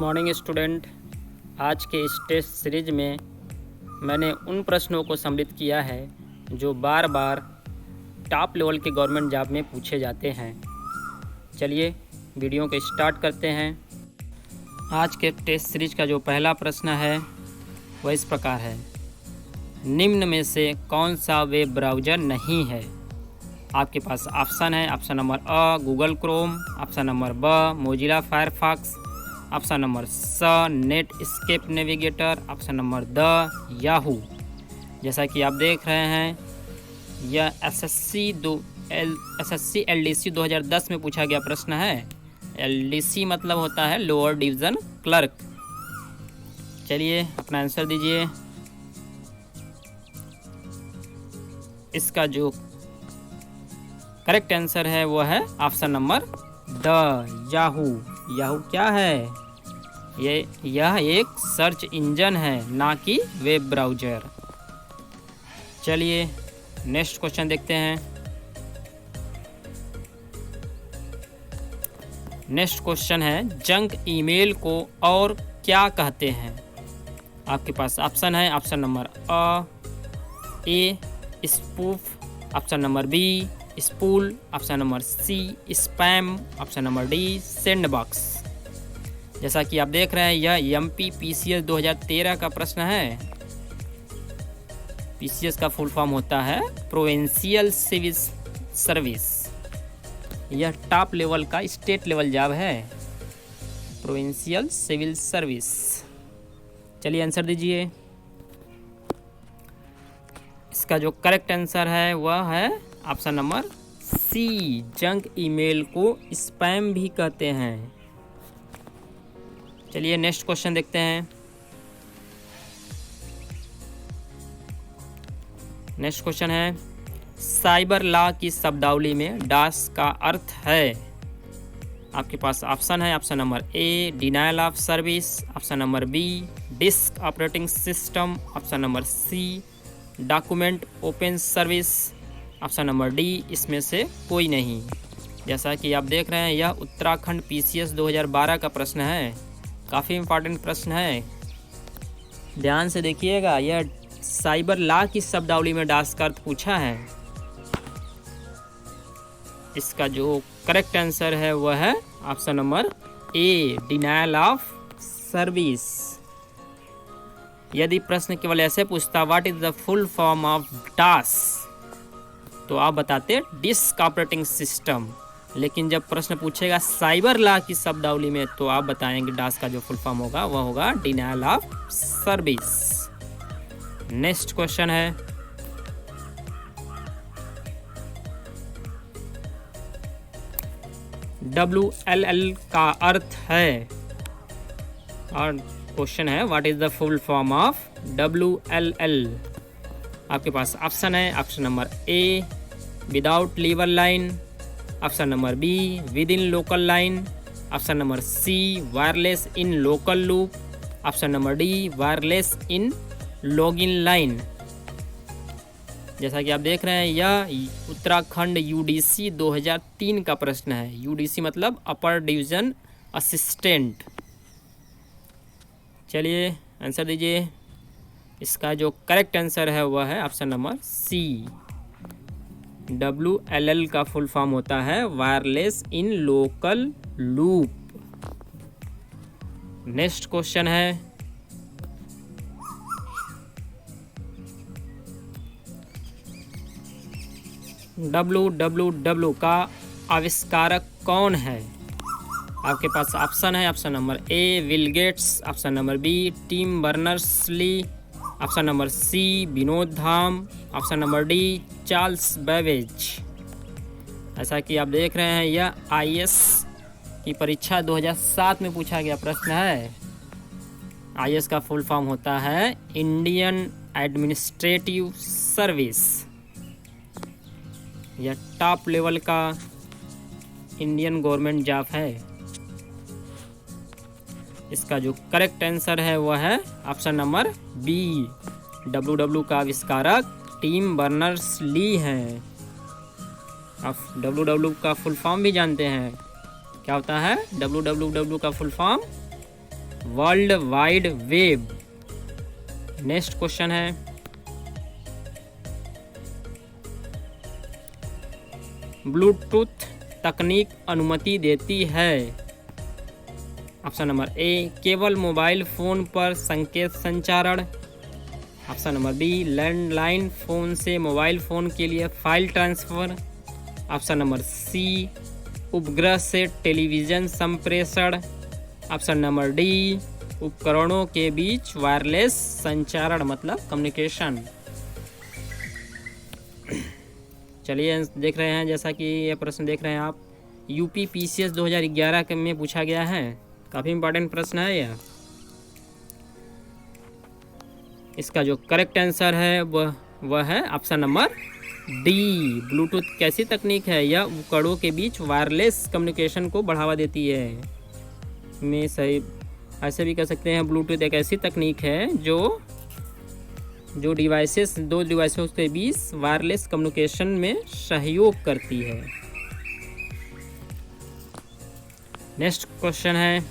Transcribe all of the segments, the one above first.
Morning student. आज के इस टेस्ट सीरीज में मैंने उन प्रश्नों को सम्मिलित किया है जो बार बार टॉप लेवल के गवर्नमेंट जॉब में पूछे जाते हैं। चलिए वीडियो को स्टार्ट करते हैं। आज के टेस्ट सीरीज का जो पहला प्रश्न है वह इस प्रकार है, निम्न में से कौन सा वेब ब्राउज़र नहीं है। आपके पास ऑप्शन है, ऑप्शन नंबर अ गूगल क्रोम, ऑप्शन नंबर ब मोजिला फायरफॉक्स, ऑप्शन नंबर स net escape navigator, option number the Yahoo. जैसा कि आप देख रहे हैं यह एसएससी एलडीसी 2010 में पूछा गया प्रश्न है। एलडीसी मतलब होता है लोअर डिवीज़न क्लर्क। चलिए अपना आंसर दीजिए। इसका जो करेक्ट आंसर है वो है option number the Yahoo. Yahoo क्या है? यह एक सर्च इंजन है, ना कि वेब ब्राउज़र। चलिए नेक्स्ट क्वेश्चन देखते हैं। नेक्स्ट क्वेश्चन है, जंक ईमेल को और क्या कहते हैं। आपके पास ऑप्शन है, option number A spoof, option number B spool, option number C spam, option number D send box. जैसा कि आप देख रहे हैं यह MPPCS 2013 का प्रश्न है। PCS का फुल फॉर्म होता है प्रोविंशियल सिविल सर्विस। यह टॉप लेवल का स्टेट लेवल जॉब है, प्रोविंशियल सिविल सर्विस। चलिए आंसर दीजिए। इसका जो करेक्ट आंसर है वह है option number C, junk email को स्पैम भी कहते हैं। चलिए नेक्स्ट क्वेश्चन देखते हैं। नेक्स्ट क्वेश्चन है, साइबर लॉ की शब्दावली में डास का अर्थ है। आपके पास ऑप्शन है, option number A denial of service, option number B disk operating system, option number C document open service, option number D इसमें से कोई नहीं। जैसा कि आप देख रहे हैं यह उत्तराखंड PCS 2012 का प्रश्न है। काफ़ी इम्पोर्टेंट प्रश्न है, ध्यान से देखिएगा। यह साइबर लॉ की शब्दावली में डास का अर्थ पूछा है। इसका जो करेक्ट आंसर है वह है option number A denial of service. यदि प्रश्न केवल ऐसे पूछता what is the full form of dance, तो आप बताते डिस्क ऑपरेटिंग सिस्टम। लेकिन जब प्रश्न पूछेगा साइबर लॉ की शब्दावली में, तो आप बताएंगे डास का जो फुल फॉर्म होगा वह होगा denial of service. Next question है, WLL का अर्थ है, और क्वेश्चन है what is the full form of WLL। आपके पास ऑप्शन है, option number A without lever line, option number B with in local line, option number C wireless in local loop, option number D wireless in login line. जैसा कि आप देख रहे हैं यह उत्तराखंड UDC 2003 का प्रश्न है। UDC मतलब अपर डिवीज़न असिस्टेंट। चलिए आंसर दीजिए। इसका जो करेक्ट आंसर है वह है ऑप्शन नंबर सी। WLL का फुल फॉर्म होता है wireless in local loop. Next question है, WWW का आविष्कारक कौन है। आपके पास ऑप्शन है, option number A Will Gates, option number B Tim Berners Lee, option number C Vinod Dham, option number D Charles Babbage. ऐसा कि आप देख रहे हैं यह IAS की परीक्षा 2007 में पूछा गया प्रश्न है। IAS का फुल फॉर्म होता है इंडियन एडमिनिस्ट्रेटिव सर्विस। यह टॉप लेवल का इंडियन गवर्नमेंट जॉब है। इसका जो करेक्ट आंसर है वह है ऑप्शन नंबर बी, WW का आविष्कारक टिम बर्नर्स-ली हैं। आप WW का फुल फॉर्म भी जानते हैं, क्या होता है WWW का full form? World wide web. Next question है, ब्लूटूथ तकनीक अनुमति देती है। ऑप्शन नंबर ए केवल मोबाइल फ़ोन पर संकेत संचारण। Option number B landline phone से मोबाइल फ़ोन के लिए file transfer. Option number C उपग्रह से टेलीविज़न संप्रेषण। ऑप्शन नंबर डी उपकरणों के बीच वायरलेस संचारण मतलब कम्युनिकेशन। चलिए देख रहे हैं, जैसा कि यह प्रश्न देख रहे हैं आप, यूपी पीसीएस 2011 में पूछा गया है। काफ़ी इंपॉर्टेंट प्रश्न है यह। इसका जो करेक्ट आंसर है वह है ऑप्शन नंबर डी। ब्लूटूथ कैसी तकनीक है? यह उपकरणों के बीच वायरलेस कम्युनिकेशन को बढ़ावा देती है। में सही ऐसे भी कह सकते हैं, ब्लूटूथ एक ऐसी तकनीक है जो दो डिवाइसेस के बीच वायरलेस कम्युनिकेशन में सहयोग करती है। नेक्स्ट क्वेश्चन है,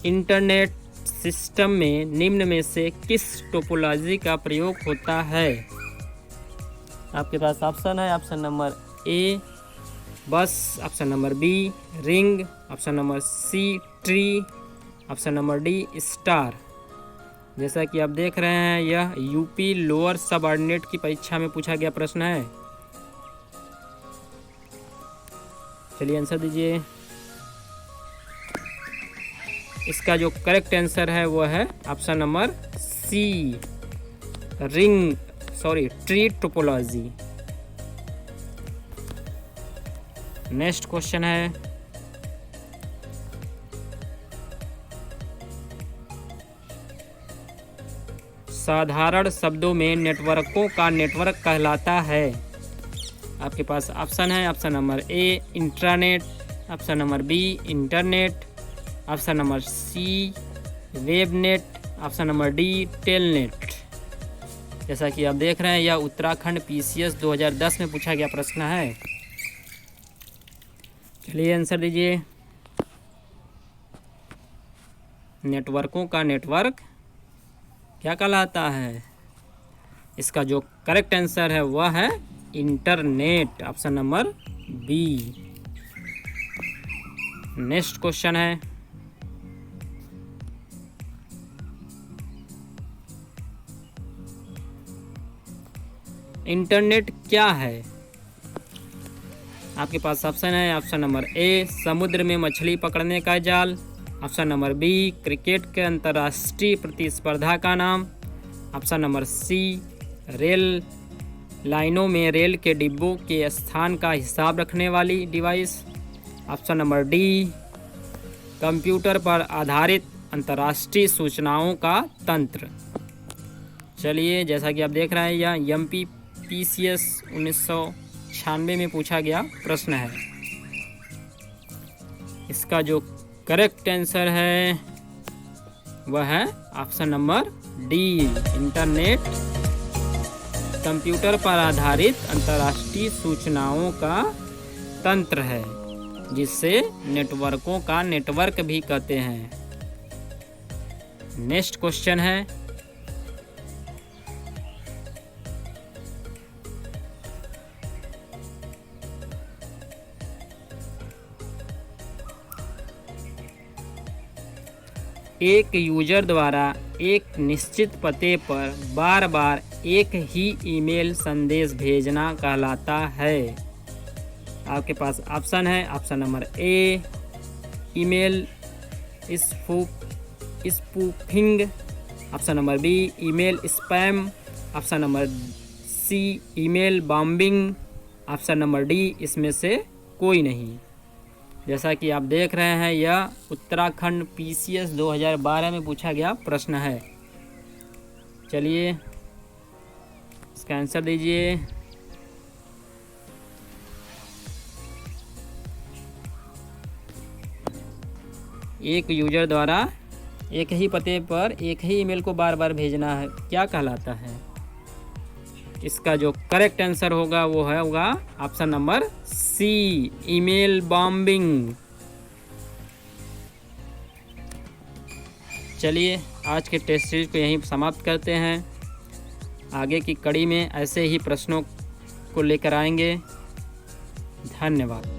इंटरनेट सिस्टम में निम्न में से किस टोपोलॉजी का प्रयोग होता है? आपके पास ऑप्शन है, option number A bus, option number B ring, option number C tree, option number D star. जैसा कि आप देख रहे हैं, यह यूपी लोअर सबऑर्डिनेट की परीक्षा में पूछा गया प्रश्न है। चलिए आंसर दीजिए। इसका जो करेक्ट आंसर है वो है option number C tree topology. Next question है, साधारण शब्दों में नेटवर्कों का नेटवर्क कहलाता है। आपके पास ऑप्शन है, option number A intranet, option number B internet, option number C webnet, option number D telnet. जैसा कि आप देख रहे हैं, यह उत्तराखंड पीसीएस 2010 में पूछा गया प्रश्न है। चलिए आंसर दीजिए। नेटवर्कों का नेटवर्क क्या कहलाता है? इसका जो करेक्ट आंसर है वह है internet, option number B. Next question है, इंटरनेट क्या है? आपके पास ऑप्शन है, ऑप्शन नंबर ए समुद्र में मछली पकड़ने का जाल, ऑप्शन नंबर बी क्रिकेट के अंतर्राष्ट्रीय प्रतिस्पर्धा का नाम, ऑप्शन नंबर सी रेल लाइनों में रेल के डिब्बों के स्थान का हिसाब रखने वाली device, option number D computer पर आधारित अंतर्राष्ट्रीय सूचनाओं का तंत्र। चलिए, जैसा कि आप देख रहे हैं, यह एमपी पीसीएस 1996 में पूछा गया प्रश्न है। इसका जो करेक्ट आंसर है वह है option number D internet computer पर आधारित अंतर्राष्ट्रीय सूचनाओं का तंत्र है, जिससे नेटवर्कों का नेटवर्क भी कहते हैं। नेक्स्ट क्वेश्चन है, एक यूजर द्वारा एक निश्चित पते पर बार बार एक ही ईमेल संदेश भेजना कहलाता है। आपके पास ऑप्शन है, option number A email spoofing, option number B email spam, option number C email bombing, option number D इसमें से कोई नहीं। जैसा कि आप देख रहे हैं, यह उत्तराखंड पीसीएस 2012 में पूछा गया प्रश्न है। चलिए इसका आंसर दीजिए। एक यूजर द्वारा एक ही पते पर एक ही ईमेल को बार बार भेजना है क्या कहलाता है? इसका जो करेक्ट आंसर होगा वो होगा option number C, email bombing. चलिए आज के टेस्ट सीरीज को यहीं समाप्त करते हैं। आगे की कड़ी में ऐसे ही प्रश्नों को लेकर आएंगे। धन्यवाद।